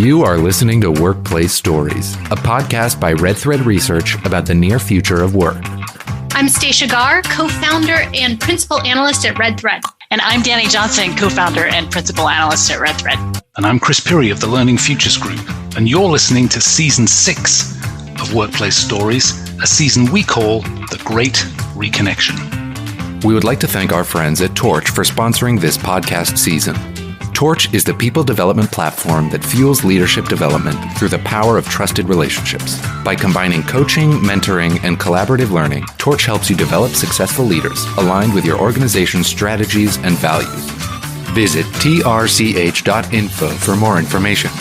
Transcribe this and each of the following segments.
You are listening to Workplace Stories, a podcast by Red Thread Research about the near future of work. I'm Stacia Garr, co-founder and principal analyst at Red Thread. And I'm Danny Johnson, co-founder and principal analyst at Red Thread. And I'm Chris Pirrie of the Learning Futures Group. And you're listening to Season 6 of Workplace Stories, a season we call The Great Reconnection. We would like to thank our friends at Torch for sponsoring this podcast season. Torch is the people development platform that fuels leadership development through the power of trusted relationships. By combining coaching, mentoring, and collaborative learning, Torch helps you develop successful leaders aligned with your organization's strategies and values. Visit trch.info for more information.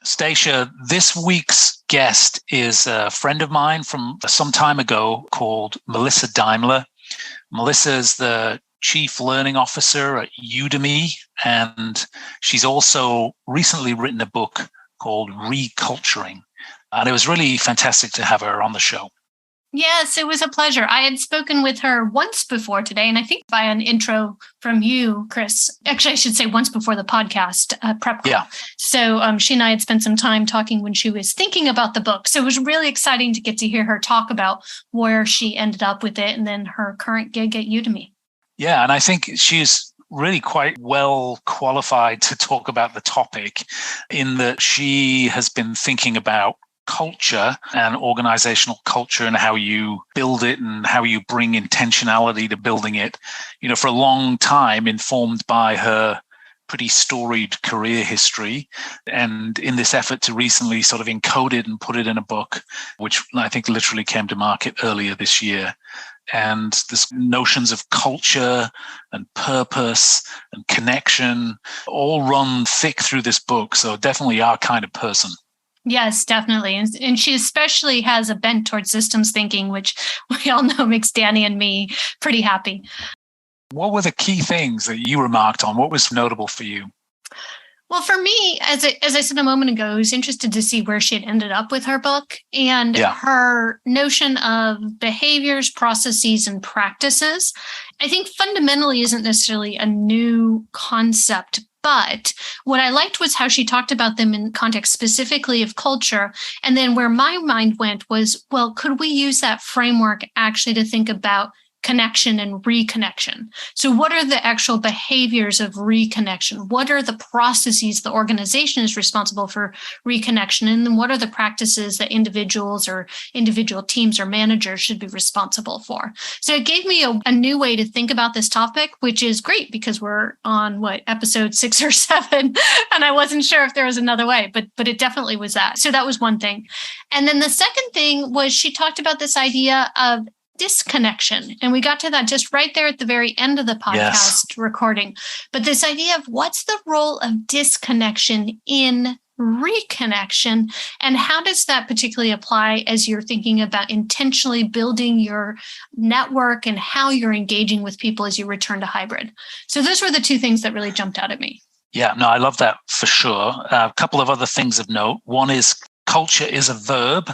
Stacia, this week's guest is a friend of mine from some time ago called Melissa Daimler. Melissa is the Chief Learning Officer at Udemy, and she's also recently written a book called ReCulturing. And it was really fantastic to have her on the show. Yes, it was a pleasure. I had spoken with her once before today, and I think by an intro from you, Chris. Actually, I should say once before the podcast prep call. Yeah. So she and I had spent some time talking when she was thinking about the book. So it was really exciting to get to hear her talk about where she ended up with it and then her current gig at Udemy. Yeah, and I think she's really quite well qualified to talk about the topic in that she has been thinking about culture and organizational culture and how you build it and how you bring intentionality to building it, for a long time, informed by her pretty storied career history. And in this effort to recently sort of encode it and put it in a book, which I think literally came to market earlier this year. And this notions of culture and purpose and connection all run thick through this book. So definitely our kind of person. Yes, definitely. And she especially has a bent towards systems thinking, which we all know makes Danny and me pretty happy. What were the key things that you remarked on? What was notable for you? Well, for me, as I said a moment ago, I was interested to see where she had ended up with her book and her notion of behaviors, processes, and practices. I think fundamentally isn't necessarily a new concept, but what I liked was how she talked about them in context specifically of culture. And then where my mind went was, well, could we use that framework actually to think about connection and reconnection? So what are the actual behaviors of reconnection? What are the processes the organization is responsible for reconnection? And then what are the practices that individuals or individual teams or managers should be responsible for? So it gave me a new way to think about this topic, which is great because we're on episode 6 or 7, and I wasn't sure if there was another way, but it definitely was that. So that was one thing. And then the second thing was she talked about this idea of disconnection. And we got to that just right there at the very end of the podcast recording. But this idea of what's the role of disconnection in reconnection, and how does that particularly apply as you're thinking about intentionally building your network and how you're engaging with people as you return to hybrid? So those were the two things that really jumped out at me. Yeah, no, I love that for sure. A couple of other things of note. One is culture is a verb.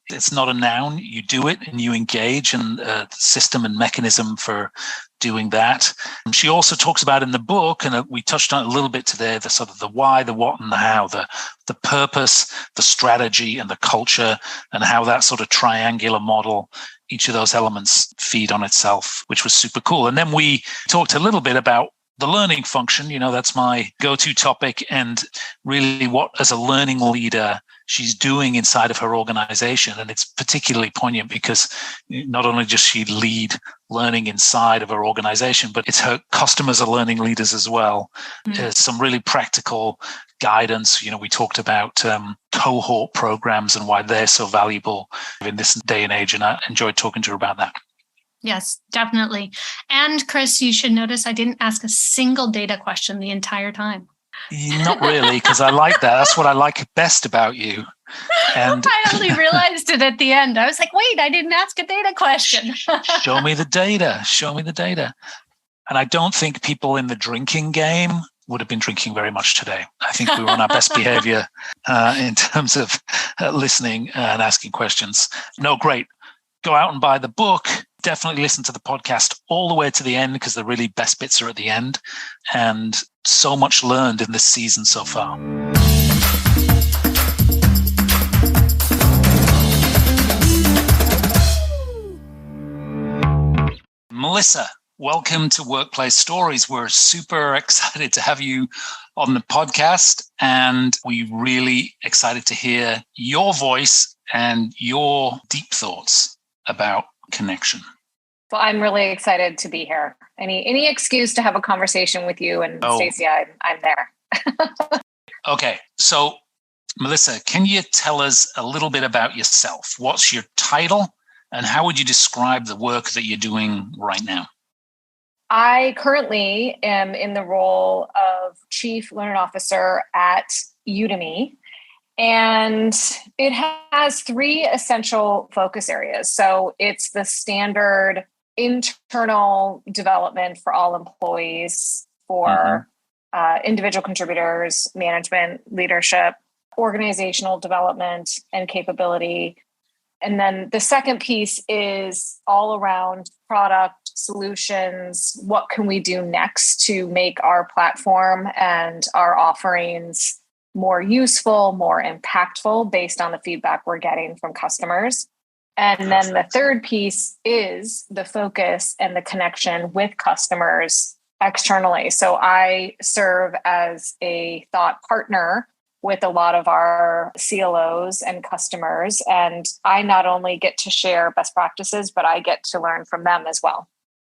It's not a noun. You do it and you engage, and the system and mechanism for doing that. And she also talks about in the book, and we touched on it a little bit today, the sort of the why, the what, and the how, the purpose, the strategy, and the culture, and how that sort of triangular model, each of those elements feed on itself, which was super cool. And then we talked a little bit about the learning function. That's my go-to topic, and really what, as a learning leader, she's doing inside of her organization. And it's particularly poignant because not only does she lead learning inside of her organization, but it's her customers are learning leaders as well. There's some really practical guidance. We talked about cohort programs and why they're so valuable in this day and age. And I enjoyed talking to her about that. Yes, definitely. And Chris, you should notice I didn't ask a single data question the entire time. Not really, because I like that. That's what I like best about you. And I only realized it at the end. I was like, wait, I didn't ask a data question. Show me the data. Show me the data. And I don't think people in the drinking game would have been drinking very much today. I think we were on our best behavior in terms of listening and asking questions. No, great. Go out and buy the book. Definitely listen to the podcast all the way to the end because the really best bits are at the end. And so much learned in this season so far. Melissa, welcome to Workplace Stories. We're super excited to have you on the podcast, and we're really excited to hear your voice and your deep thoughts about connection. Well, I'm really excited to be here. Any excuse to have a conversation with you and Stacia, I'm there. Okay, so Melissa, can you tell us a little bit about yourself? What's your title, and how would you describe the work that you're doing right now? I currently am in the role of Chief Learning Officer at Udemy, and it has three essential focus areas. So it's the standard internal development for all employees, for individual contributors, management, leadership, organizational development, and capability. And then the second piece is all around product solutions. What can we do next to make our platform and our offerings more useful, more impactful based on the feedback we're getting from customers? And then the third piece is the focus and the connection with customers externally. So I serve as a thought partner with a lot of our CLOs and customers. And I not only get to share best practices, but I get to learn from them as well.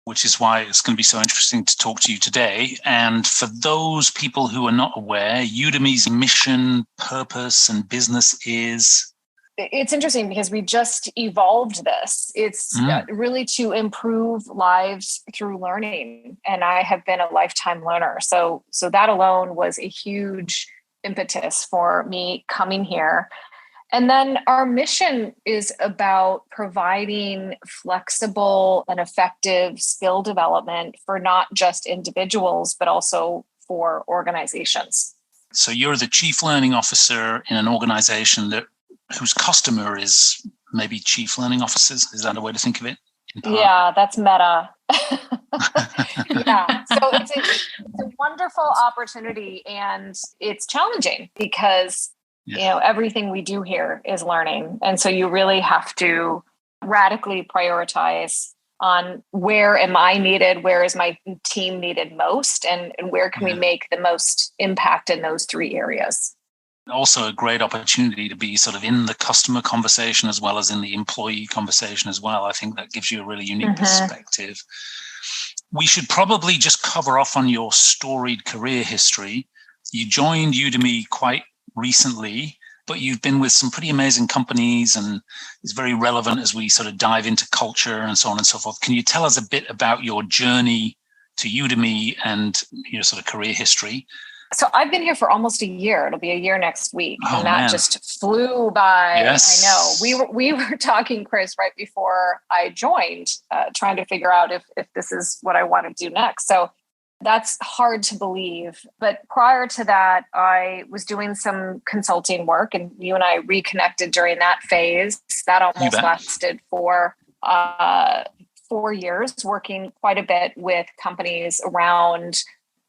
Which is why it's going to be so interesting to talk to you today. And for those people who are not aware, Udemy's mission, purpose, and business is... It's interesting because we just evolved this. It's really to improve lives through learning. And I have been a lifetime learner. So that alone was a huge impetus for me coming here. And then our mission is about providing flexible and effective skill development for not just individuals, but also for organizations. So you're the chief learning officer in an organization whose customer is maybe chief learning officers. Is that a way to think of it? Yeah, that's meta. Yeah. So it's a wonderful opportunity, and it's challenging because everything we do here is learning. And so you really have to radically prioritize on where am I needed, where is my team needed most, and where can we make the most impact in those three areas. Also a great opportunity to be sort of in the customer conversation as well as in the employee conversation as well. I think that gives you a really unique perspective. We should probably just cover off on your storied career history. You joined Udemy quite recently, but you've been with some pretty amazing companies, and it's very relevant as we sort of dive into culture and so on and so forth. Can you tell us a bit about your journey to Udemy and your sort of career history? So I've been here for almost a year. It'll be a year next week. And that just flew by. Yes. I know. We were talking, Chris, right before I joined, trying to figure out if this is what I want to do next. So that's hard to believe. But prior to that, I was doing some consulting work, and you and I reconnected during that phase. That almost lasted for 4 years, working quite a bit with companies around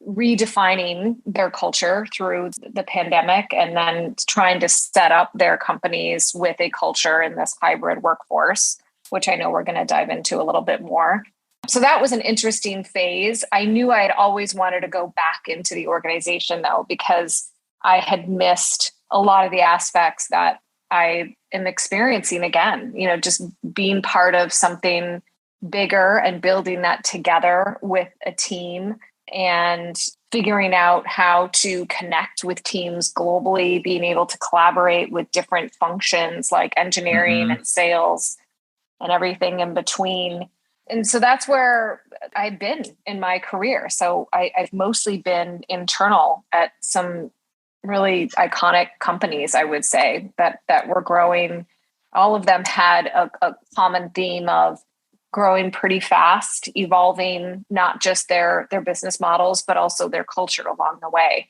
redefining their culture through the pandemic, and then trying to set up their companies with a culture in this hybrid workforce, which I know we're going to dive into a little bit more. So that was an interesting phase. I knew I had always wanted to go back into the organization, though, because I had missed a lot of the aspects that I am experiencing again, just being part of something bigger and building that together with a team, and figuring out how to connect with teams globally, being able to collaborate with different functions like engineering and sales and everything in between. And so that's where I've been in my career. So I've mostly been internal at some really iconic companies, I would say, that were growing. All of them had a common theme of growing pretty fast, evolving not just their business models, but also their culture along the way.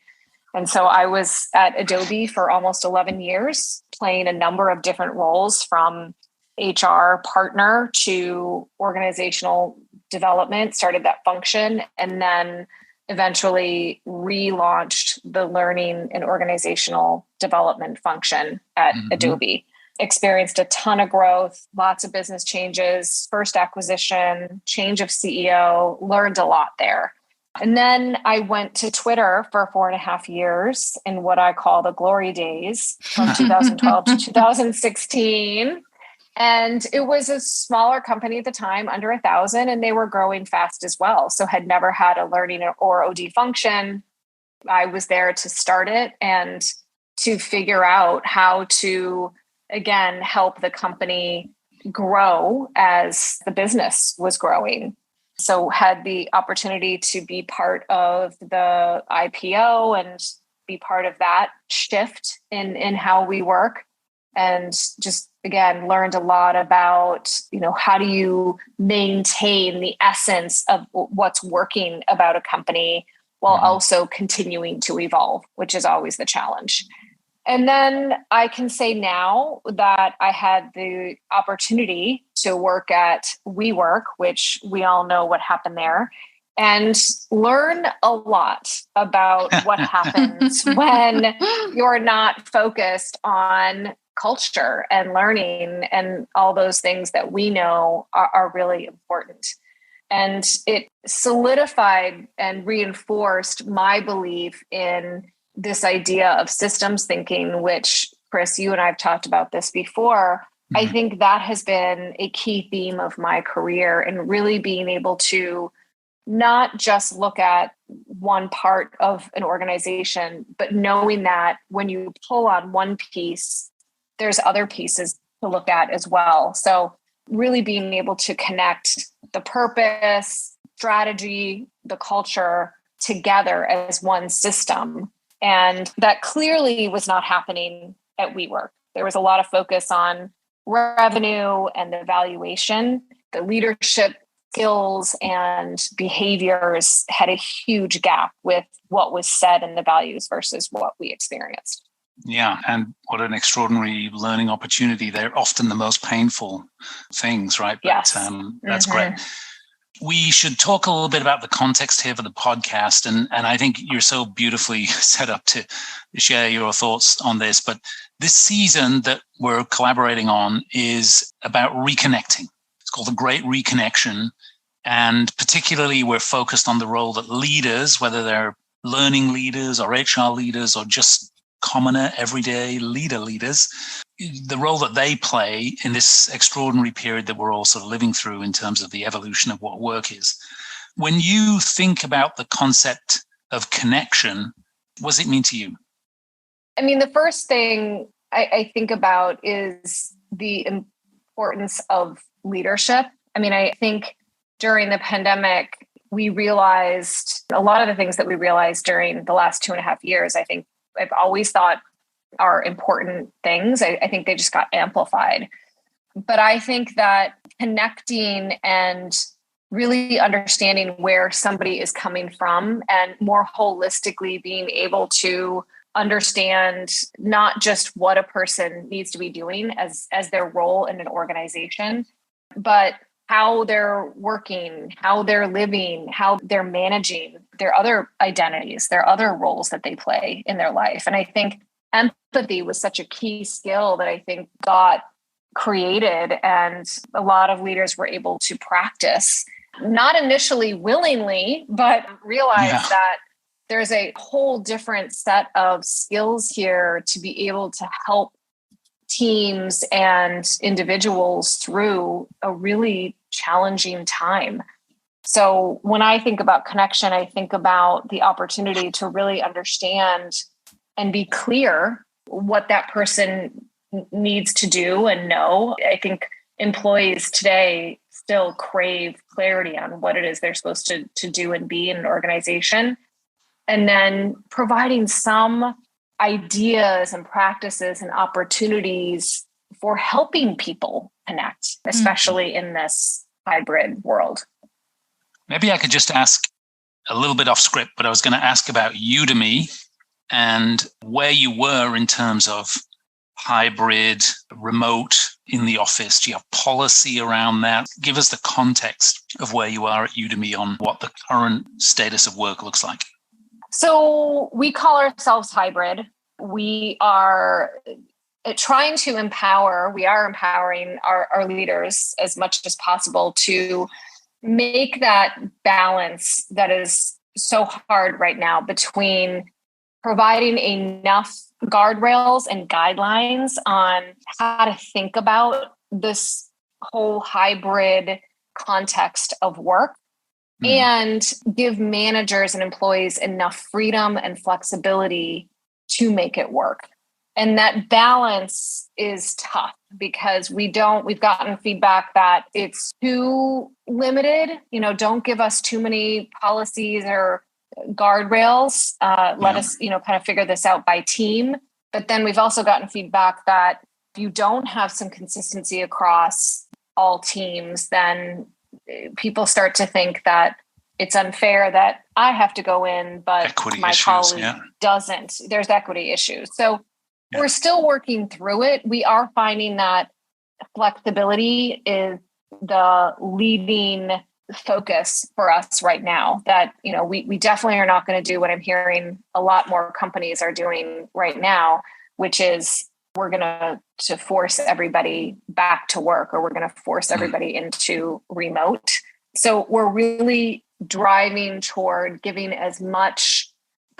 And so I was at Adobe for almost 11 years, playing a number of different roles, from HR partner to organizational development, started that function, and then eventually relaunched the learning and organizational development function at Adobe. Experienced a ton of growth, lots of business changes, first acquisition, change of CEO, learned a lot there. And then I went to Twitter for 4.5 years in what I call the glory days from 2012 to 2016. And it was a smaller company at the time, under 1,000, and they were growing fast as well. So had never had a learning or OD function. I was there to start it and to figure out how to, again, help the company grow as the business was growing. So had the opportunity to be part of the IPO and be part of that shift in how we work. And just, again, learned a lot about, how do you maintain the essence of what's working about a company while also continuing to evolve, which is always the challenge. And then I can say now that I had the opportunity to work at WeWork, which we all know what happened there, and learn a lot about what happens when you're not focused on culture and learning and all those things that we know are really important. And it solidified and reinforced my belief in this idea of systems thinking, which, Chris, you and I have talked about this before. I think that has been a key theme of my career, and really being able to not just look at one part of an organization, but knowing that when you pull on one piece, there's other pieces to look at as well. So really being able to connect the purpose, strategy, the culture together as one system. And that clearly was not happening at WeWork. There was a lot of focus on revenue and the valuation. The leadership skills and behaviors had a huge gap with what was said in the values versus what we experienced. Yeah, and what an extraordinary learning opportunity. They're often the most painful things, right? But, yes. That's great. We should talk a little bit about the context here for the podcast. And I think you're so beautifully set up to share your thoughts on this. But this season that we're collaborating on is about reconnecting. It's called The Great Reconnection. And particularly, we're focused on the role that leaders, whether they're learning leaders or HR leaders or just commoner, everyday leaders, the role that they play in this extraordinary period that we're all sort of living through in terms of the evolution of what work is. When you think about the concept of connection, what does it mean to you? I mean, the first thing I think about is the importance of leadership. I mean, I think during the pandemic, we realized a lot of the things that we realized during the last 2.5 years. I think I've always thought are important things. I think they just got amplified. But I think that connecting and really understanding where somebody is coming from, and more holistically being able to understand not just what a person needs to be doing as their role in an organization, but how they're working, how they're living, how they're managing their other identities, their other roles that they play in their life. And I think empathy was such a key skill that I think got created, and a lot of leaders were able to practice, not initially willingly, but realize that there's a whole different set of skills here to be able to help teams and individuals through a really challenging time. So when I think about connection, I think about the opportunity to really understand and be clear what that person needs to do and know. I think employees today still crave clarity on what it is they're supposed to do and be in an organization. And then providing some ideas and practices and opportunities for helping people connect, especially in this hybrid world. Maybe I could just ask a little bit off script, but I was going to ask about Udemy and where you were in terms of hybrid, remote, in the office? Do you have policy around that? Give us the context of where you are at Udemy on what the current status of work looks like. So we call ourselves hybrid. We are trying to empowering our leaders as much as possible to make that balance that is so hard right now between providing enough guardrails and guidelines on how to think about this whole hybrid context of work and give managers and employees enough freedom and flexibility to make it work. And that balance is tough because we've gotten feedback that it's too limited. Don't give us too many policies or guardrails. Let us, kind of figure this out by team. But then we've also gotten feedback that if you don't have some consistency across all teams, then people start to think that it's unfair that I have to go in, but equity my issues, colleague doesn't. There's equity issues. So we're still working through it. We are finding that flexibility is the leading focus for us right now. That, we definitely are not going to do what I'm hearing a lot more companies are doing right now, which is we're going to force everybody back to work, or we're going to force everybody into remote. So we're really driving toward giving as much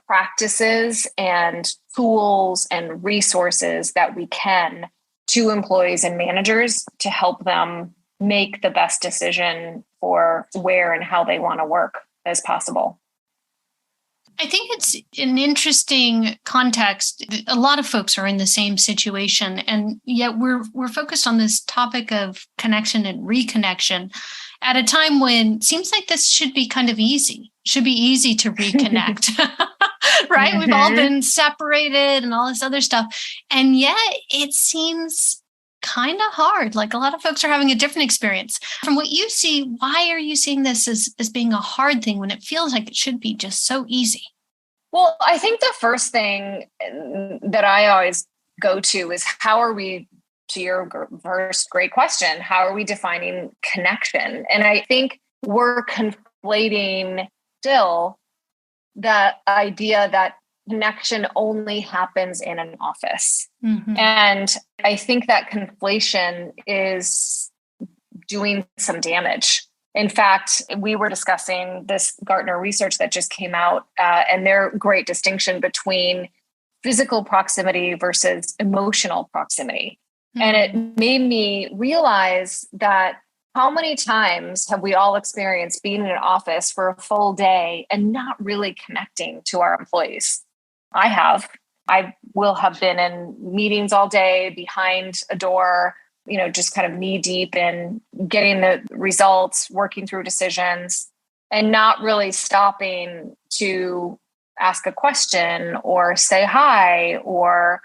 practices and tools and resources that we can to employees and managers to help them make the best decision for where and how they want to work as possible. I think it's an interesting context. A lot of folks are in the same situation, and yet we're focused on this topic of connection and reconnection at a time when it seems like this should be kind of easy. Should be easy to reconnect, right? Mm-hmm. We've all been separated and all this other stuff. And yet it seems kind of hard. Like a lot of folks are having a different experience. From what you see, why are you seeing this as being a hard thing when it feels like it should be just so easy? Well, I think the first thing that I always go to is how are we, to your first great question, how are we defining connection? And I think we're conflating still that idea that connection only happens in an office. Mm-hmm. And I think that conflation is doing some damage. In fact, we were discussing this Gartner research that just came out and their great distinction between physical proximity versus emotional proximity. Mm-hmm. And it made me realize that how many times have we all experienced being in an office for a full day and not really connecting to our employees? I have. I will have been in meetings all day behind a door, just kind of knee deep in getting the results, working through decisions, and not really stopping to ask a question or say hi or,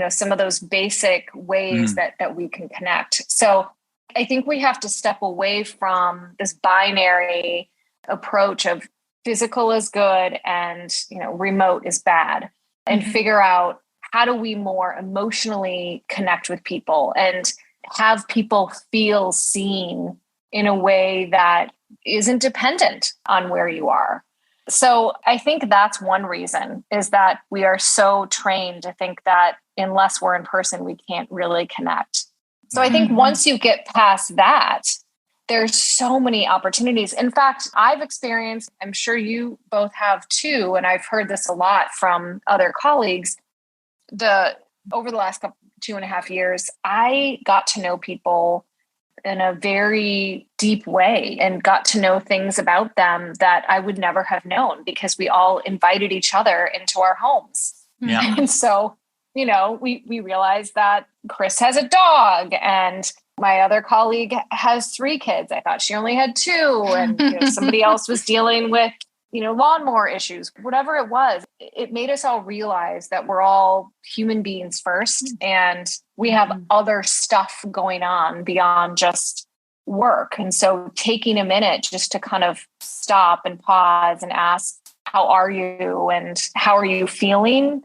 some of those basic ways that we can connect. So I think we have to step away from this binary approach of physical is good and, remote is bad, and figure out how do we more emotionally connect with people and have people feel seen in a way that isn't dependent on where you are. So I think that's one reason, is that we are so trained to think that unless we're in person, we can't really connect. So I think once you get past that, there's so many opportunities. In fact, I've experienced, I'm sure you both have too, and I've heard this a lot from other colleagues, over the last 2.5 years, I got to know people in a very deep way and got to know things about them that I would never have known because we all invited each other into our homes. Yeah. And so, we realized that Chris has a dog and my other colleague has 3 kids. I thought she only had 2. And somebody else was dealing with, lawnmower issues, whatever it was. It made us all realize that we're all human beings first, and we have other stuff going on beyond just work. And so taking a minute just to kind of stop and pause and ask, how are you and how are you feeling?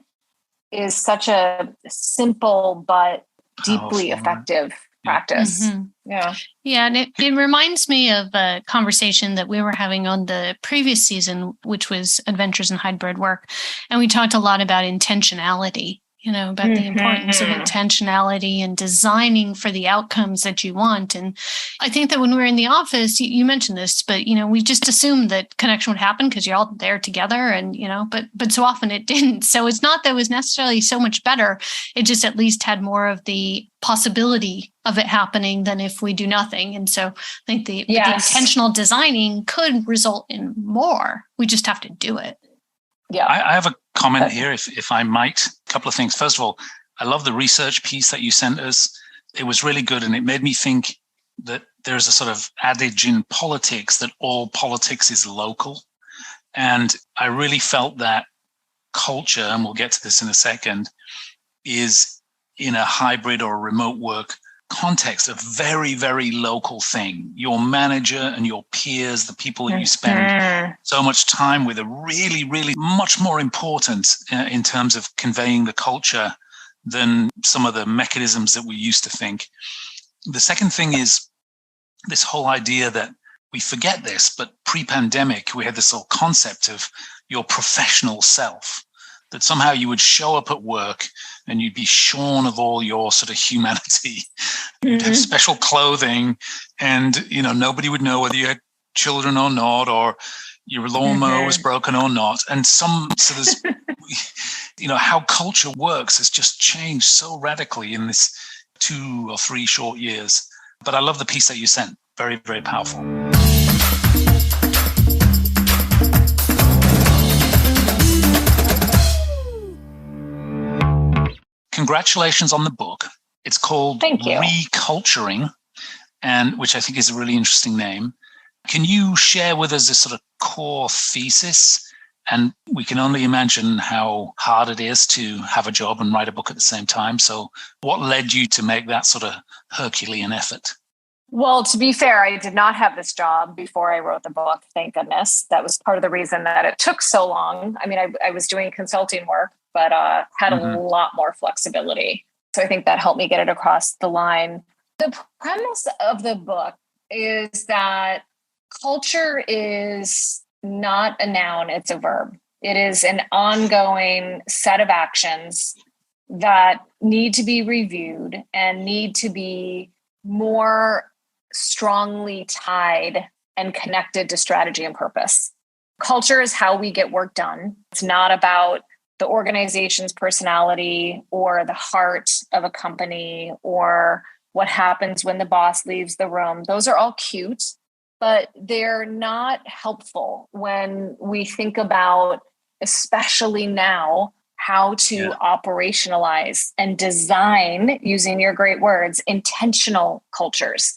is such a simple but deeply effective practice. Mm-hmm. Yeah. And it reminds me of a conversation that we were having on the previous season, which was Adventures in Hybrid Work. And we talked a lot about intentionality, about the importance of intentionality and designing for the outcomes that you want. And I think that when we were in the office, you mentioned this, but, we just assumed that connection would happen because you're all there together and, but so often it didn't. So it's not that it was necessarily so much better. It just at least had more of the possibility of it happening than if we do nothing. And so I think the intentional designing could result in more. We just have to do it. Yeah, I have a comment here, if I might. A couple of things. First of all, I love the research piece that you sent us. It was really good, and it made me think that there's a sort of adage in politics that all politics is local. And I really felt that culture, and we'll get to this in a second, is in a hybrid or remote work context, a very, very local thing. Your manager and your peers, the people that you spend so much time with, are really, really much more important in terms of conveying the culture than some of the mechanisms that we used to think. The second thing is this whole idea that we forget this, but pre-pandemic, we had this whole concept of your professional self, that somehow you would show up at work and you'd be shorn of all your sort of humanity. You'd have special clothing and, nobody would know whether you had children or not, or your lawnmower was broken or not. And so there's, how culture works has just changed so radically in this 2 or 3 short years. But I love the piece that you sent. Very, very powerful. Congratulations on the book. It's called ReCulturing, and which I think is a really interesting name. Can you share with us this sort of core thesis? And we can only imagine how hard it is to have a job and write a book at the same time. So what led you to make that sort of Herculean effort? Well, to be fair, I did not have this job before I wrote the book, thank goodness. That was part of the reason that it took so long. I mean, I was doing consulting work, but had a lot more flexibility. So I think that helped me get it across the line. The premise of the book is that culture is not a noun, it's a verb. It is an ongoing set of actions that need to be reviewed and need to be more strongly tied and connected to strategy and purpose. Culture is how we get work done. It's not about the organization's personality or the heart of a company or what happens when the boss leaves the room. Those are all cute, but they're not helpful when we think about, especially now, how to operationalize and design, using your great words, intentional cultures.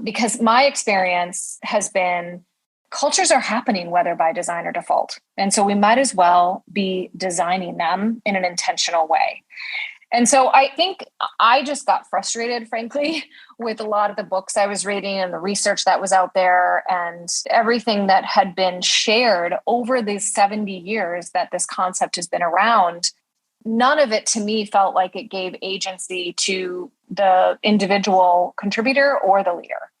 Because my experience has been cultures are happening whether by design or default. And so we might as well be designing them in an intentional way. And so I think I just got frustrated, frankly, with a lot of the books I was reading and the research that was out there and everything that had been shared over these 70 years that this concept has been around. None of it to me felt like it gave agency to the individual contributor or the leader,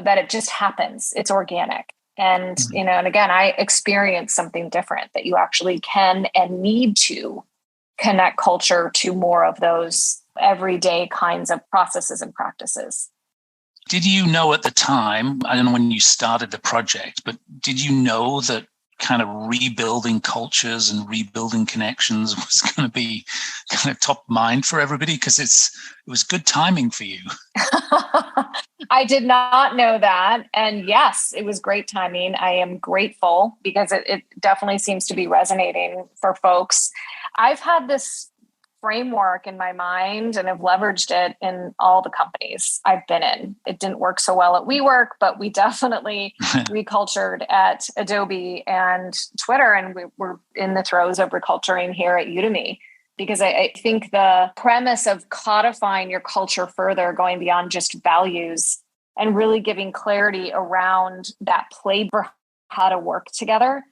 that it just happens. It's organic. And, and again, I experienced something different, that you actually can and need to connect culture to more of those everyday kinds of processes and practices. Did you know at the time, I don't know when you started the project, but did you know that kind of rebuilding cultures and rebuilding connections was going to be kind of top mind for everybody? Because it was good timing for you. I did not know that. And yes, it was great timing. I am grateful because it definitely seems to be resonating for folks. I've had this framework in my mind and have leveraged it in all the companies I've been in. It didn't work so well at WeWork, but we definitely recultured at Adobe and Twitter. And we're in the throes of reculturing here at Udemy, because I think the premise of codifying your culture further, going beyond just values and really giving clarity around that playbook for how to work together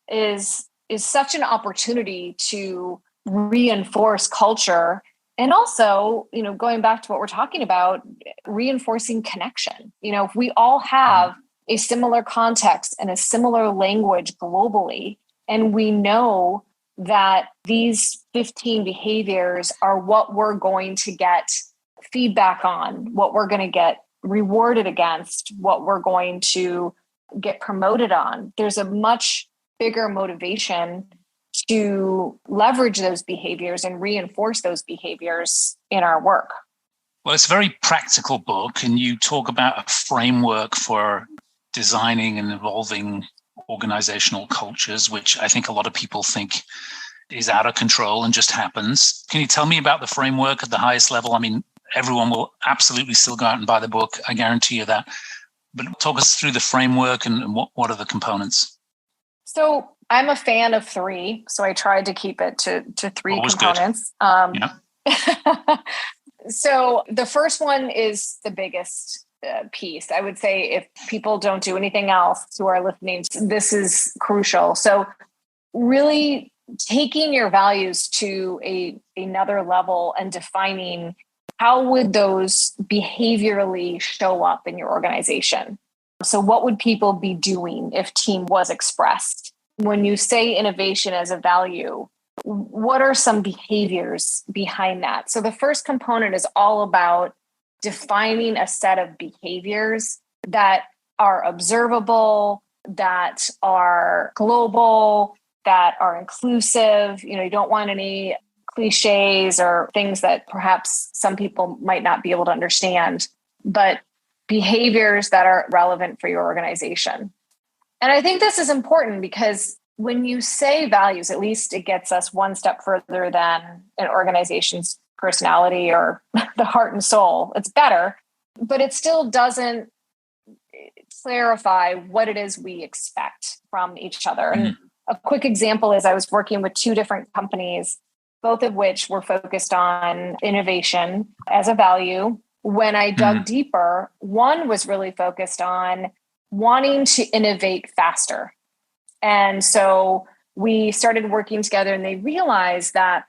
is such an opportunity to reinforce culture. And also, going back to what we're talking about, reinforcing connection. If we all have a similar context and a similar language globally, and we know that these 15 behaviors are what we're going to get feedback on, what we're going to get rewarded against, what we're going to get promoted on, there's a much bigger motivation to leverage those behaviors and reinforce those behaviors in our work. Well, it's a very practical book, and you talk about a framework for designing and evolving organizational cultures, which I think a lot of people think is out of control and just happens. Can you tell me about the framework at the highest level? I mean, everyone will absolutely still go out and buy the book. I guarantee you that. But talk us through the framework and what are the components? So I'm a fan of 3, so I tried to keep it to 3 Always components. Yeah. So the first one is the biggest piece. I would say if people don't do anything else who are listening, this is crucial. So really taking your values to another level and defining how would those behaviorally show up in your organization. So what would people be doing if team was expressed? When you say innovation as a value, what are some behaviors behind that? So the first component is all about defining a set of behaviors that are observable, that are global, that are inclusive. You don't want any cliches or things that perhaps some people might not be able to understand, but behaviors that are relevant for your organization. And I think this is important because when you say values, at least it gets us one step further than an organization's personality or the heart and soul. It's better, but it still doesn't clarify what it is we expect from each other. And a quick example is I was working with 2 different companies, both of which were focused on innovation as a value. When I dug deeper, one was really focused on wanting to innovate faster. And so we started working together and they realized that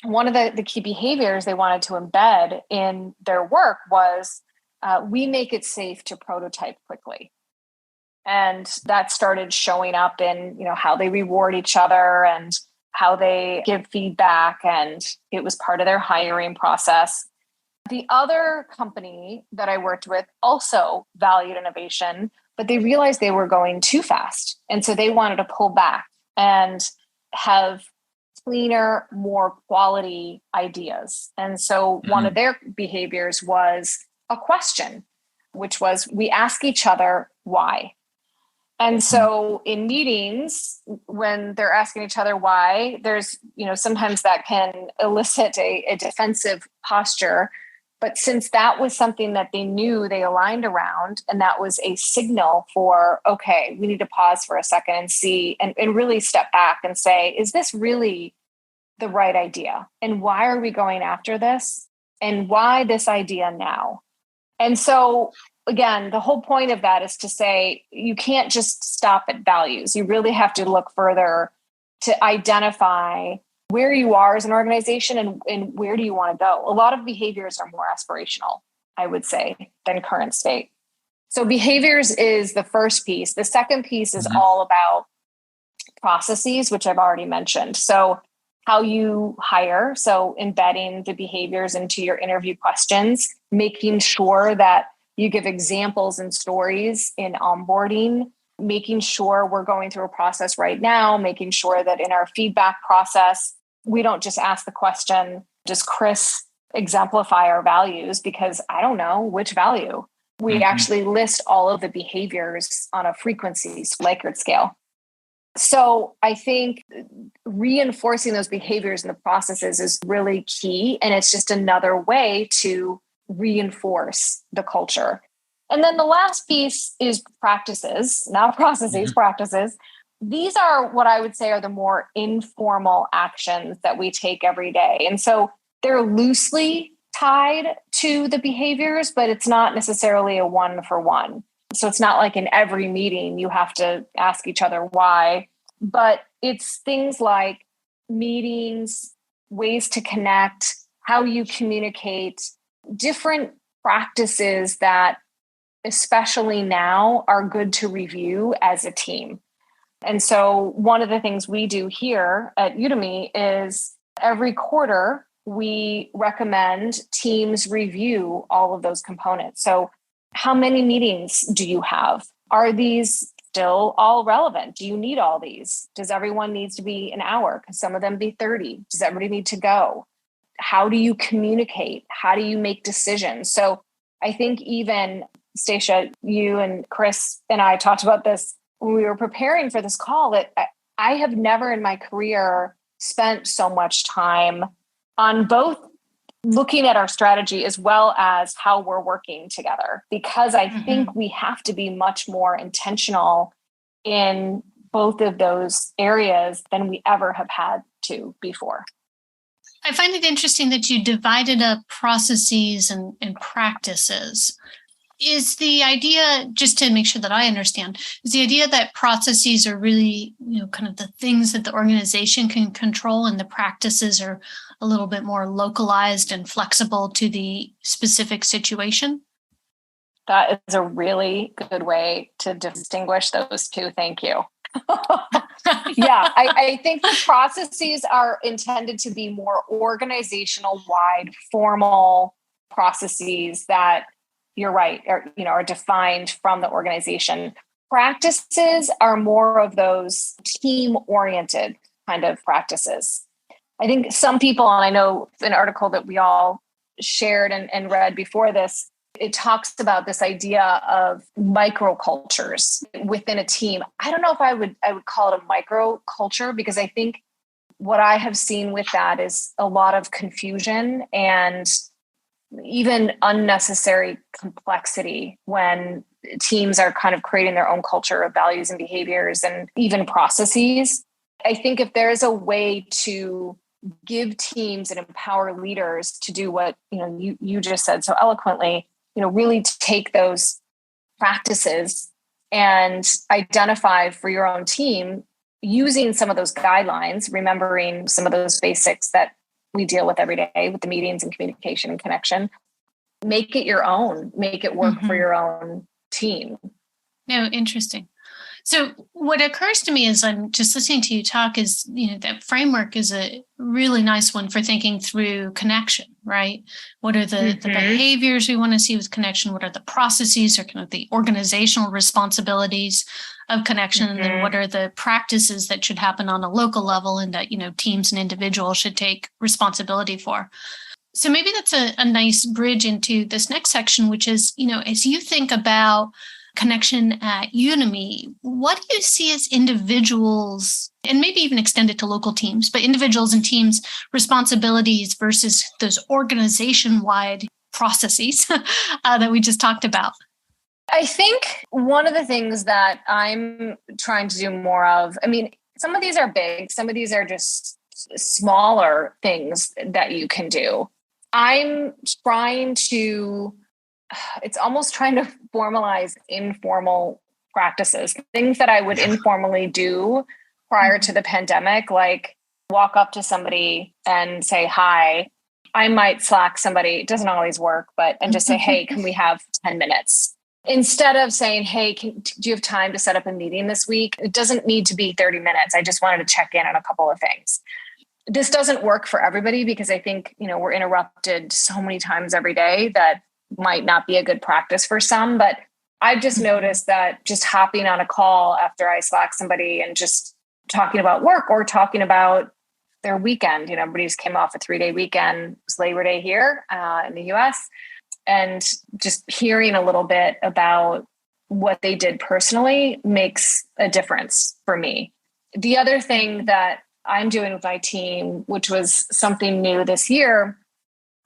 one of the key behaviors they wanted to embed in their work was we make it safe to prototype quickly. And that started showing up in, how they reward each other and how they give feedback. And it was part of their hiring process. The other company that I worked with also valued innovation, but they realized they were going too fast. And so they wanted to pull back and have cleaner, more quality ideas. And so one of their behaviors was a question, which was we ask each other why. And so in meetings, when they're asking each other why, there's, sometimes that can elicit a defensive posture. But since that was something that they knew they aligned around, and that was a signal for, okay, we need to pause for a second and see, and really step back and say, is this really the right idea? And why are we going after this? And why this idea now? And so again, the whole point of that is to say, you can't just stop at values. You really have to look further to identify where you are as an organization and where do you want to go. A lot of behaviors are more aspirational, I would say, than current state. So behaviors is the first piece. The second piece is all about processes, which I've already mentioned. So how you hire, so embedding the behaviors into your interview questions, making sure that you give examples and stories in onboarding, making sure we're going through a process right now, making sure that in our feedback process, we don't just ask the question, does Chris exemplify our values? Because I don't know which value. We actually list all of the behaviors on a frequency Likert scale. So I think reinforcing those behaviors and the processes is really key. And it's just another way to reinforce the culture. And then the last piece is practices, not processes, practices. These are what I would say are the more informal actions that we take every day. And so they're loosely tied to the behaviors, but it's not necessarily a 1-for-1. So it's not like in every meeting you have to ask each other why, but it's things like meetings, ways to connect, how you communicate, different practices that, especially now, are good to review as a team. And so one of the things we do here at Udemy is every quarter, we recommend teams review all of those components. So how many meetings do you have? Are these still all relevant? Do you need all these? Does everyone needs to be an hour? Could some of them be 30? Does everybody need to go? How do you communicate? How do you make decisions? So I think even Stacia, you and Chris and I talked about this when we were preparing for this call, that I have never in my career spent so much time on both looking at our strategy as well as how we're working together, because I think we have to be much more intentional in both of those areas than we ever have had to before. I find it interesting that you divided up processes and practices. Is the idea, just to make sure that I understand, is the idea that processes are really, kind of the things that the organization can control, and the practices are a little bit more localized and flexible to the specific situation? That is a really good way to distinguish those two. Thank you. Yeah, I think the processes are intended to be more organizational wide, formal processes that, you're right, are defined from the organization. Practices are more of those team-oriented kind of practices. I think some people, and I know an article that we all shared and read before this, it talks about this idea of microcultures within a team. I don't know if I would call it a microculture, because I think what I have seen with that is a lot of confusion and even unnecessary complexity when teams are kind of creating their own culture of values and behaviors and even processes. I think if there is a way to give teams and empower leaders to do what you just said so eloquently, really take those practices and identify for your own team using some of those guidelines, remembering some of those basics that we deal with every day with the meetings and communication and connection. Make it your own, make it work for your own team. No, interesting. So what occurs to me as I'm just listening to you talk is, that framework is a really nice one for thinking through connection, right? What are the behaviors we want to see with connection? What are the processes or kind of the organizational responsibilities of connection? And then what are the practices that should happen on a local level and that, teams and individuals should take responsibility for? So maybe that's a nice bridge into this next section, which is, as you think about connection at Udemy, what do you see as individuals, and maybe even extend it to local teams, but individuals and teams' responsibilities versus those organization-wide processes that we just talked about? I think one of the things that I'm trying to do more of, some of these are big, some of these are just smaller things that you can do. I'm trying to, it's almost trying to formalize informal practices, things that I would informally do prior to the pandemic, like walk up to somebody and say, hi. I might Slack somebody, it doesn't always work, and just say, hey, can we have 10 minutes? Instead of saying, hey, do you have time to set up a meeting this week? It doesn't need to be 30 minutes. I just wanted to check in on a couple of things. This doesn't work for everybody because I think, we're interrupted so many times every day that might not be a good practice for some. But I've just noticed that just hopping on a call after I Slack somebody and just talking about work or talking about their weekend, everybody just came off a 3-day weekend. It was Labor Day here in the US. And just hearing a little bit about what they did personally makes a difference for me. The other thing that I'm doing with my team, which was something new this year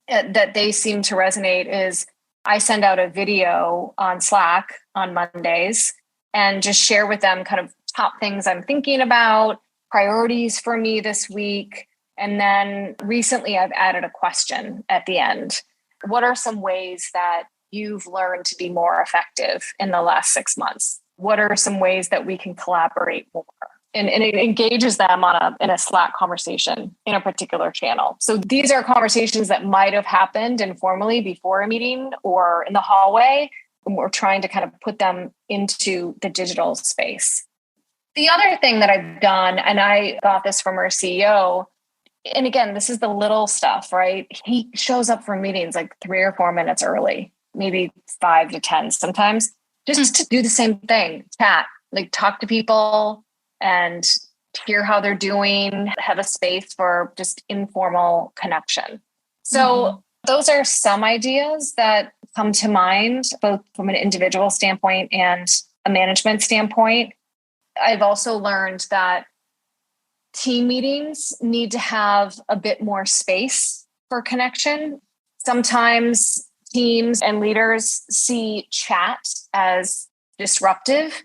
that they seem to resonate, is I send out a video on Slack on Mondays and just share with them kind of top things I'm thinking about, priorities for me this week. And then recently I've added a question at the end. What are some ways that you've learned to be more effective in the last 6 months? What are some ways that we can collaborate more? And it engages them in a Slack conversation in a particular channel. So these are conversations that might have happened informally before a meeting or in the hallway. And we're trying to kind of put them into the digital space. The other thing that I've done, and I got this from our CEO, and again, this is the little stuff, right? He shows up for meetings like 3 or 4 minutes early, maybe 5 to 10 sometimes, just to do the same thing, chat, like talk to people and hear how they're doing, have a space for just informal connection. So those are some ideas that come to mind, both from an individual standpoint and a management standpoint. I've also learned that team meetings need to have a bit more space for connection. Sometimes teams and leaders see chat as disruptive.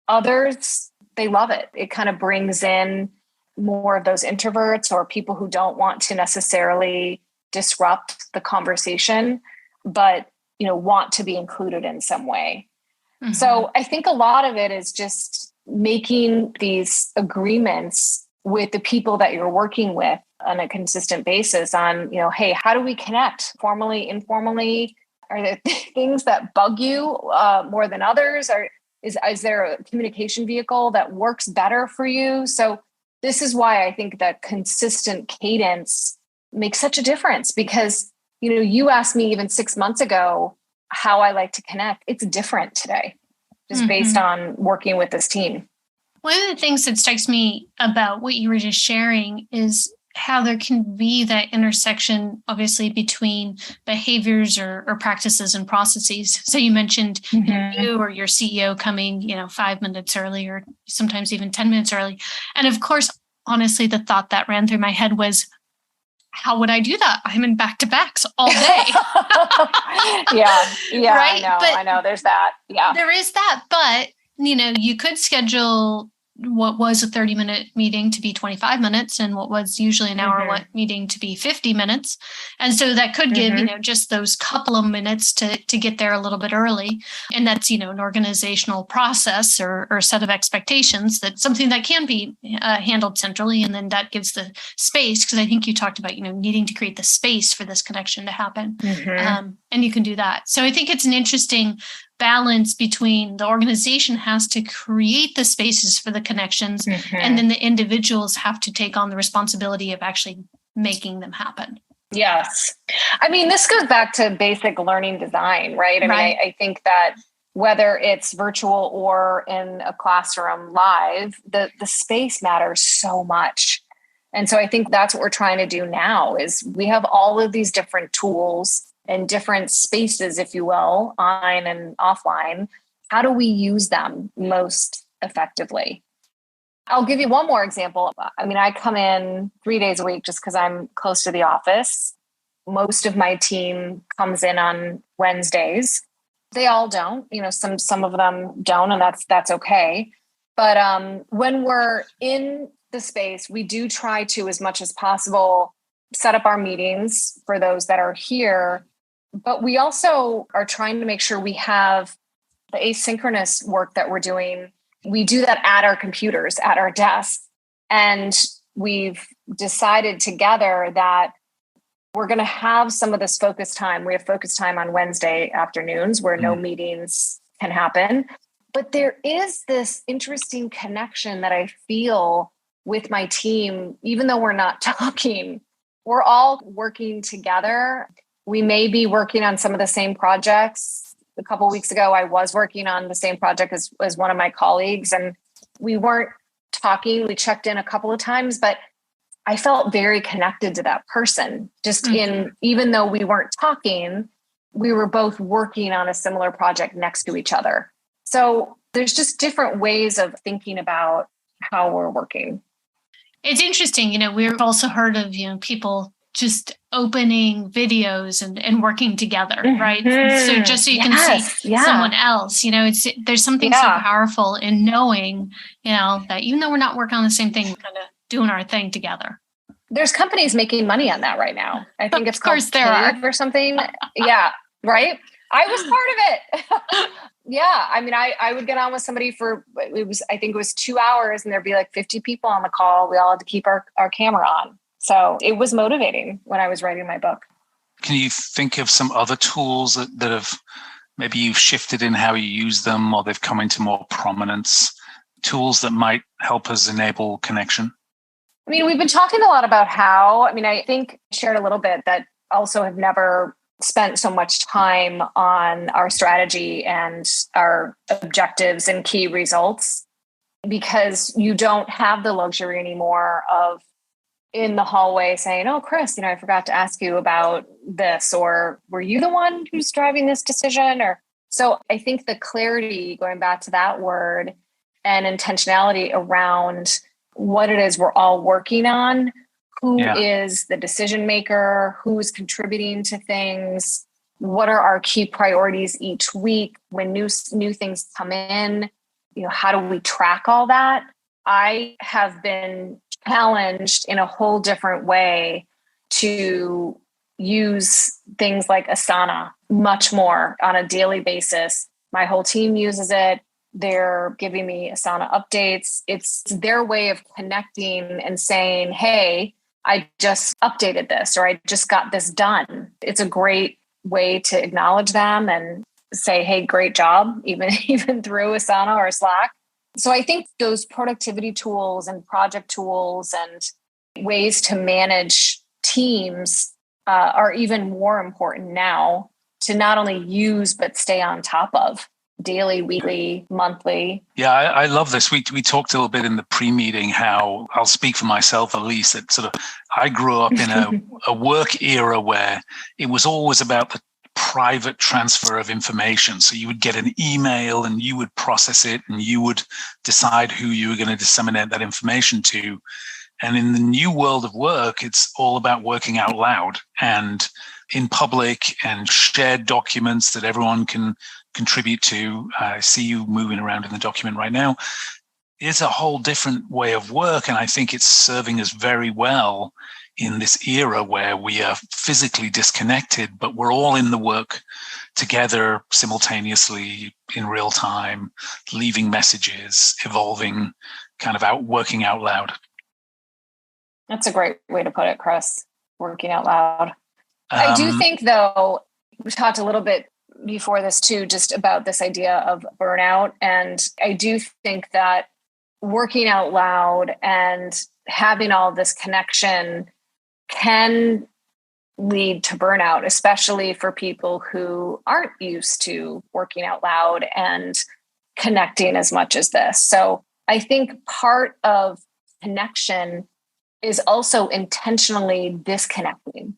Others, they love it. It kind of brings in more of those introverts or people who don't want to necessarily disrupt the conversation, but want to be included in some way. So I think a lot of it is just making these agreements with the people that you're working with on a consistent basis on, hey, how do we connect formally, informally? Are there things that bug you more than others? Is there a communication vehicle that works better for you? So this is why I think that consistent cadence makes such a difference, because, you asked me even 6 months ago how I like to connect. It's different today, just based on working with this team. One of the things that strikes me about what you were just sharing is how there can be that intersection, obviously, between behaviors or practices and processes. So you mentioned you or your CEO coming, 5 minutes early or sometimes even 10 minutes early. And of course, honestly, the thought that ran through my head was, how would I do that? I'm in back-to-backs all day. Yeah, right? I know. There's that. Yeah. There is that. But, you could schedule what was a 30-minute meeting to be 25 minutes and what was usually an hour meeting to be 50 minutes. And so that could give, just those couple of minutes to get there a little bit early. And that's, an organizational process or set of expectations, that's something that can be handled centrally. And then that gives the space, because I think you talked about, needing to create the space for this connection to happen. And you can do that. So I think it's an interesting balance between the organization has to create the spaces for the connections, and then the individuals have to take on the responsibility of actually making them happen. Yes. I mean, this goes back to basic learning design, right? I mean, I think that whether it's virtual or in a classroom live, the space matters so much. And so I think that's what we're trying to do now is we have all of these different tools and different spaces, if you will, online and offline. How do we use them most effectively? I'll give you one more example. I mean, I come in 3 days a week just because I'm close to the office. Most of my team comes in on Wednesdays. They all don't, some of them don't, and that's okay. But when we're in the space, we do try to, as much as possible, set up our meetings for those that are here. But we also are trying to make sure we have the asynchronous work that we're doing. We do that at our computers, at our desk. And we've decided together that we're going to have some of this focus time. We have focus time on Wednesday afternoons where no meetings can happen. But there is this interesting connection that I feel with my team, even though we're not talking. We're all working together. We may be working on some of the same projects. A couple of weeks ago, I was working on the same project as one of my colleagues, and we weren't talking. We checked in a couple of times, but I felt very connected to that person. Just even though we weren't talking, we were both working on a similar project next to each other. So there's just different ways of thinking about how we're working. It's interesting. We've also heard of, people just opening videos and working together, right? So just so you can see someone else, there's something so powerful in knowing, that even though we're not working on the same thing, we're kind of doing our thing together. There's companies making money on that right now. I think it's called there are or something. Yeah. Right. I was part of it. Yeah. I mean, I would get on with somebody I think it was 2 hours, and there'd be like 50 people on the call. We all had to keep our camera on. So it was motivating when I was writing my book. Can you think of some other tools that have maybe you've shifted in how you use them, or they've come into more prominence, tools that might help us enable connection? I mean, we've been talking a lot about I think I shared a little bit that also have never spent so much time on our strategy and our objectives and key results, because you don't have the luxury anymore of in the hallway saying, oh, Chris, I forgot to ask you about this, or were you the one who's driving this decision? So I think the clarity, going back to that word, and intentionality around what it is we're all working on, who is the decision maker, who's contributing to things, what are our key priorities each week when new things come in, how do we track all that? I have been challenged in a whole different way to use things like Asana much more on a daily basis. My whole team uses it. They're giving me Asana updates. It's their way of connecting and saying, hey, I just updated this, or I just got this done. It's a great way to acknowledge them and say, hey, great job, even through Asana or Slack. So I think those productivity tools and project tools and ways to manage teams are even more important now to not only use, but stay on top of daily, weekly, monthly. Yeah, I love this. We talked a little bit in the pre-meeting how, I'll speak for myself at least, that sort of I grew up in a work era where it was always about the private transfer of information. So you would get an email and you would process it and you would decide who you were going to disseminate that information to. And in the new world of work, it's all about working out loud and in public and shared documents that everyone can contribute to. I see you moving around in the document right now. It's a whole different way of work. And I think it's serving us very well in this era where we are physically disconnected, but we're all in the work together simultaneously in real time, leaving messages, evolving, kind of working out loud. That's a great way to put it, Chris. Working out loud. I do think, though, we talked a little bit before this too, just about this idea of burnout. And I do think that working out loud and having all this connection can lead to burnout, especially for people who aren't used to working out loud and connecting as much as this. So I think part of connection is also intentionally disconnecting.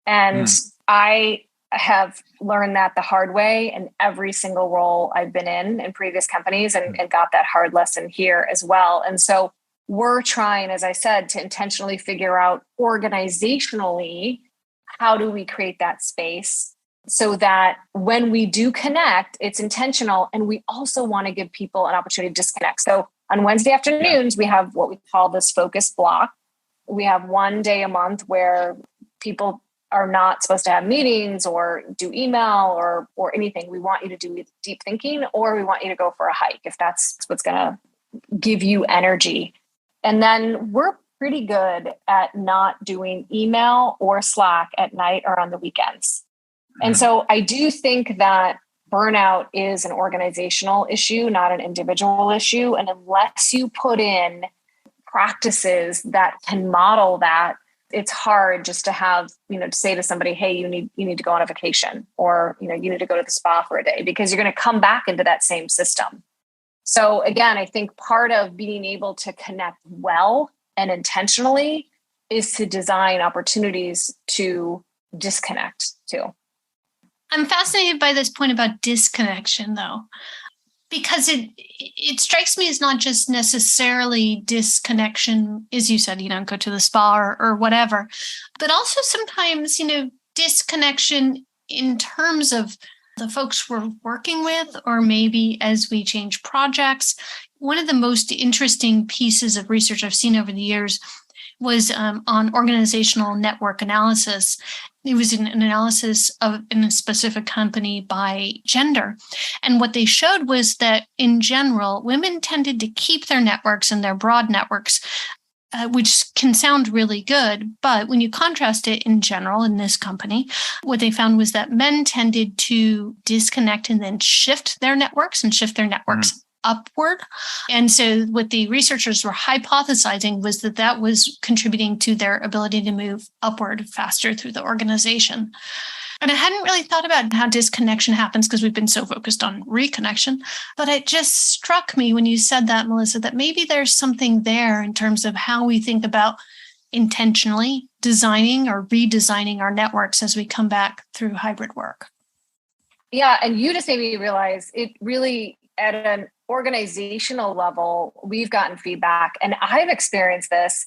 And I have learned that the hard way in every single role I've been in previous companies, and got that hard lesson here as well. And so we're trying, as I said, to intentionally figure out organizationally, how do we create that space so that when we do connect, it's intentional. And we also want to give people an opportunity to disconnect. So on Wednesday afternoons, we have what we call this focus block. We have one day a month where people are not supposed to have meetings or do email or anything. We want you to do deep thinking, or we want you to go for a hike if that's what's going to give you energy. And then we're pretty good at not doing email or Slack at night or on the weekends. And so I do think that burnout is an organizational issue, not an individual issue. And unless you put in practices that can model that, it's hard just to have, to say to somebody, hey, you need to go on a vacation, or, you need to go to the spa for a day, because you're going to come back into that same system. So again, I think part of being able to connect well and intentionally is to design opportunities to disconnect too. I'm fascinated by this point about disconnection, though, because it strikes me as not just necessarily disconnection, as you said, go to the spa or whatever, but also sometimes, disconnection in terms of the folks we're working with, or maybe as we change projects. One of the most interesting pieces of research I've seen over the years was on organizational network analysis. It was an analysis in a specific company by gender. And what they showed was that in general, women tended to keep their networks and their broad networks, which can sound really good. But when you contrast it in general in this company, what they found was that men tended to disconnect and then shift their networks upward. And so what the researchers were hypothesizing was that was contributing to their ability to move upward faster through the organization. And I hadn't really thought about how disconnection happens because we've been so focused on reconnection. But it just struck me when you said that, Melissa, that maybe there's something there in terms of how we think about intentionally designing or redesigning our networks as we come back through hybrid work. Yeah. And you just made me realize it really, at an organizational level, we've gotten feedback, and I've experienced this.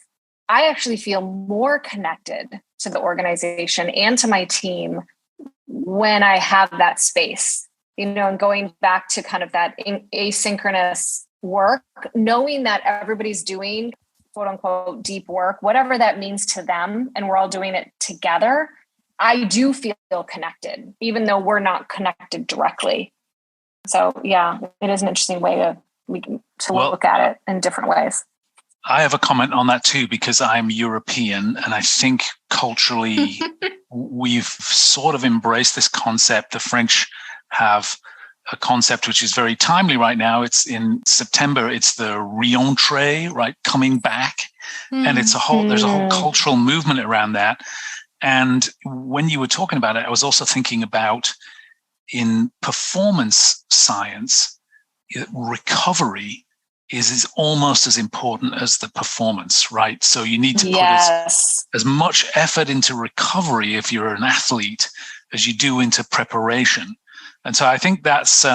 I actually feel more connected to the organization and to my team when I have that space, and going back to kind of that asynchronous work, knowing that everybody's doing quote unquote deep work, whatever that means to them, and we're all doing it together. I do feel connected, even though we're not connected directly. So yeah, it is an interesting way to look at it in different ways. I have a comment on that too, because I'm European, and I think culturally we've sort of embraced this concept. The French have a concept which is very timely right now. It's in September. It's the re-entrée, right? Coming back. And there's a whole cultural movement around that. And when you were talking about it, I was also thinking about in performance science, recovery is almost as important as the performance, right? So you need to put as much effort into recovery if you're an athlete as you do into preparation. And so I think that's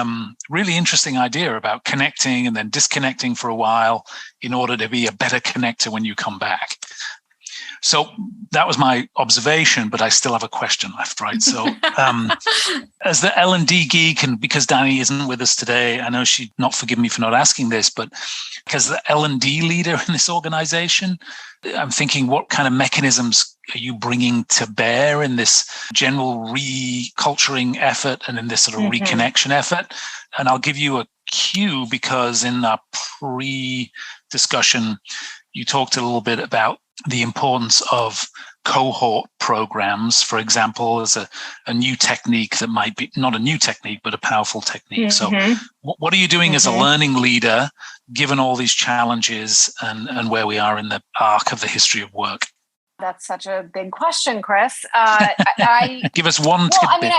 really interesting idea about connecting and then disconnecting for a while in order to be a better connector when you come back. So that was my observation, but I still have a question left, right? So as the L&D geek, and because Danny isn't with us today, I know she'd not forgive me for not asking this, but because the L&D leader in this organization, I'm thinking, what kind of mechanisms are you bringing to bear in this general reculturing effort and in this sort of reconnection effort? And I'll give you a cue, because in our pre-discussion, you talked a little bit about the importance of cohort programs, for example, as a new technique that might be not a new technique, but a powerful technique. So what are you doing as a learning leader, given all these challenges and where we are in the arc of the history of work? That's such a big question, Chris. Give us one tidbit.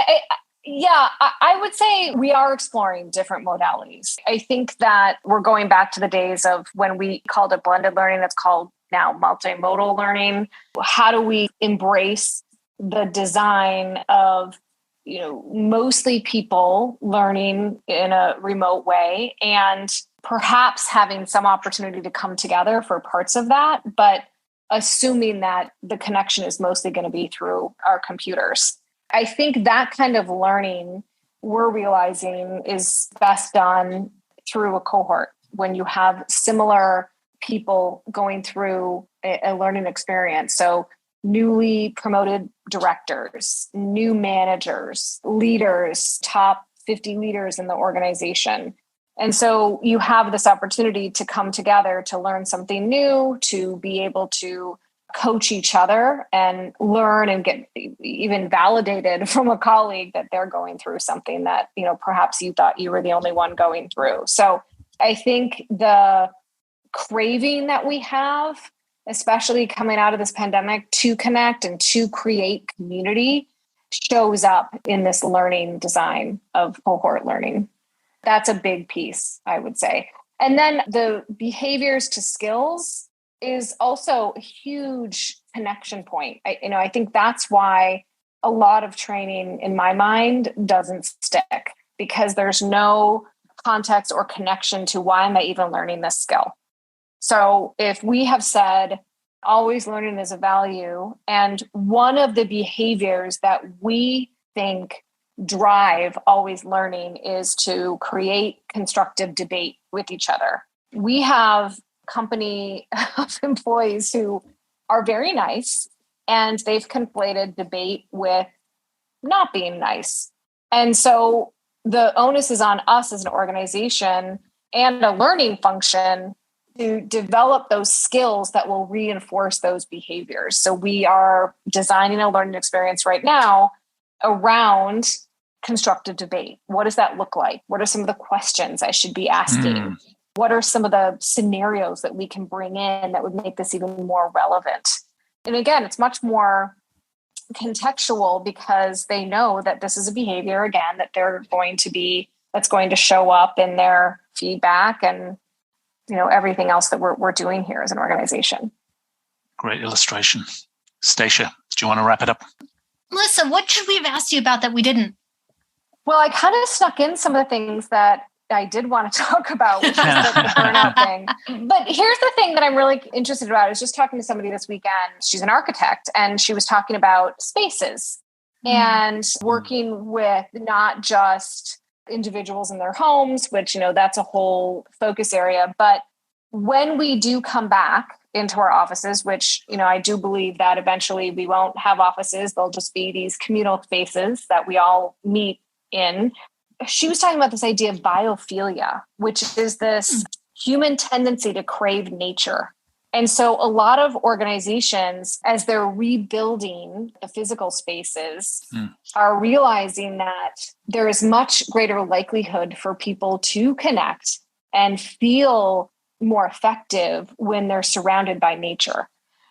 I would say we are exploring different modalities. I think that we're going back to the days of when we called it blended learning. That's called now multimodal learning. How do we embrace the design of, mostly people learning in a remote way, and perhaps having some opportunity to come together for parts of that, but assuming that the connection is mostly going to be through our computers. I think that kind of learning we're realizing is best done through a cohort when you have similar people going through a learning experience. So newly promoted directors, new managers, leaders, top 50 leaders in the organization. And so you have this opportunity to come together to learn something new, to be able to coach each other and learn and get even validated from a colleague that they're going through something that, perhaps you thought you were the only one going through. So I think the craving that we have, especially coming out of this pandemic, to connect and to create community shows up in this learning design of cohort learning. That's a big piece, I would say. And then the behaviors to skills is also a huge connection point. I think that's why a lot of training in my mind doesn't stick, because there's no context or connection to why am I even learning this skill. So if we have said always learning is a value, and one of the behaviors that we think drive always learning is to create constructive debate with each other. We have a company of employees who are very nice and they've conflated debate with not being nice. And so the onus is on us as an organization and a learning function to develop those skills that will reinforce those behaviors. So we are designing a learning experience right now around constructive debate. What does that look like? What are some of the questions I should be asking? What are some of the scenarios that we can bring in that would make this even more relevant? And again, it's much more contextual because they know that this is a behavior, again, that that's going to show up in their feedback and, everything else that we're doing here as an organization. Great illustration. Stacia, do you want to wrap it up? Melissa, what should we have asked you about that we didn't? Well, I kind of snuck in some of the things that I did want to talk about, which is the burnout thing. But here's the thing that I'm really interested about. I was just talking to somebody this weekend. She's an architect, and she was talking about spaces and working with not just individuals in their homes, which, that's a whole focus area. But when we do come back into our offices, which, I do believe that eventually we won't have offices. They'll just be these communal spaces that we all meet in. She was talking about this idea of biophilia, which is this human tendency to crave nature. And so a lot of organizations, as they're rebuilding the physical spaces, are realizing that there is much greater likelihood for people to connect and feel more effective when they're surrounded by nature.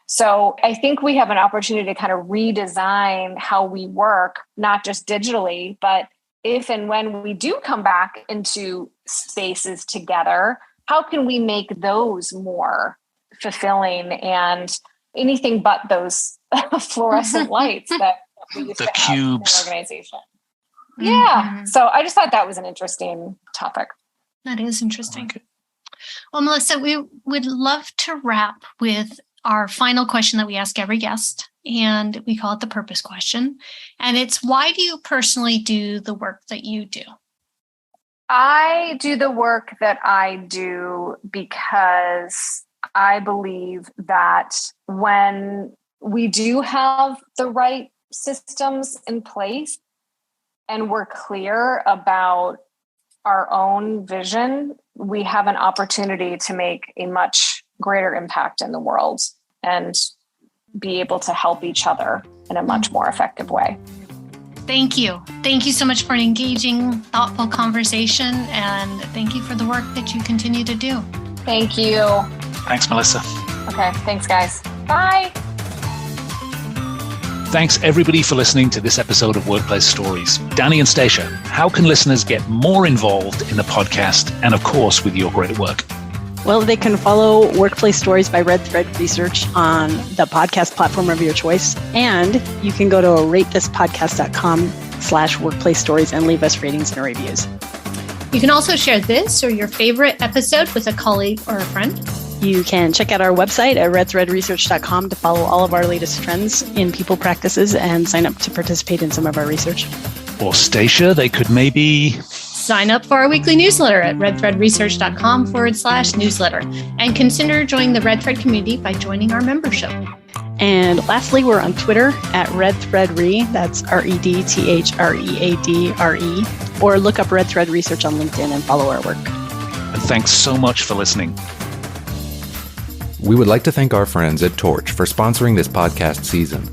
So I think we have an opportunity to kind of redesign how we work, not just digitally, but if and when we do come back into spaces together, how can we make those more fulfilling and anything but those fluorescent lights that we used to have in the organization? Yeah. So I just thought that was an interesting topic. That is interesting. Okay. Well, Melissa, we would love to wrap with our final question that we ask every guest, and we call it the purpose question. And it's, why do you personally do the work that you do? I do the work that I do because I believe that when we do have the right systems in place and we're clear about our own vision, we have an opportunity to make a much greater impact in the world and be able to help each other in a much more effective way. Thank you. Thank you so much for an engaging, thoughtful conversation. And thank you for the work that you continue to do. Thank you. Thanks, Melissa. Okay. Thanks, guys. Bye. Thanks, everybody, for listening to this episode of Workplace Stories. Danny and Stacia, how can listeners get more involved in the podcast and, of course, with your great work? Well, they can follow Workplace Stories by Red Thread Research on the podcast platform of your choice. And you can go to ratethispodcast.com/workplace stories and leave us ratings and reviews. You can also share this or your favorite episode with a colleague or a friend. You can check out our website at redthreadresearch.com to follow all of our latest trends in people practices and sign up to participate in some of our research. Or Stacia, they could maybe sign up for our weekly newsletter at redthreadresearch.com/newsletter and consider joining the Red Thread community by joining our membership. And lastly, we're on Twitter at RedThreadRe, that's RedThreadRe, or look up Red Thread Research on LinkedIn and follow our work. And thanks so much for listening. We would like to thank our friends at Torch for sponsoring this podcast season.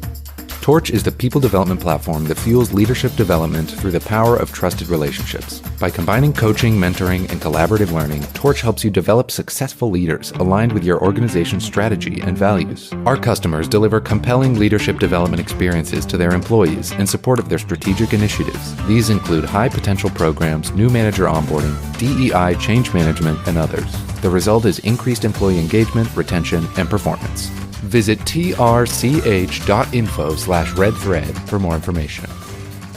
Torch is the people development platform that fuels leadership development through the power of trusted relationships. By combining coaching, mentoring, and collaborative learning, Torch helps you develop successful leaders aligned with your organization's strategy and values. Our customers deliver compelling leadership development experiences to their employees in support of their strategic initiatives. These include high-potential programs, new manager onboarding, DEI change management, and others. The result is increased employee engagement, retention, and performance. Visit trch.info/redthread for more information.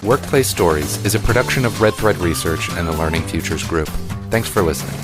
Workplace Stories is a production of Red Thread Research and the Learning Futures Group. Thanks for listening.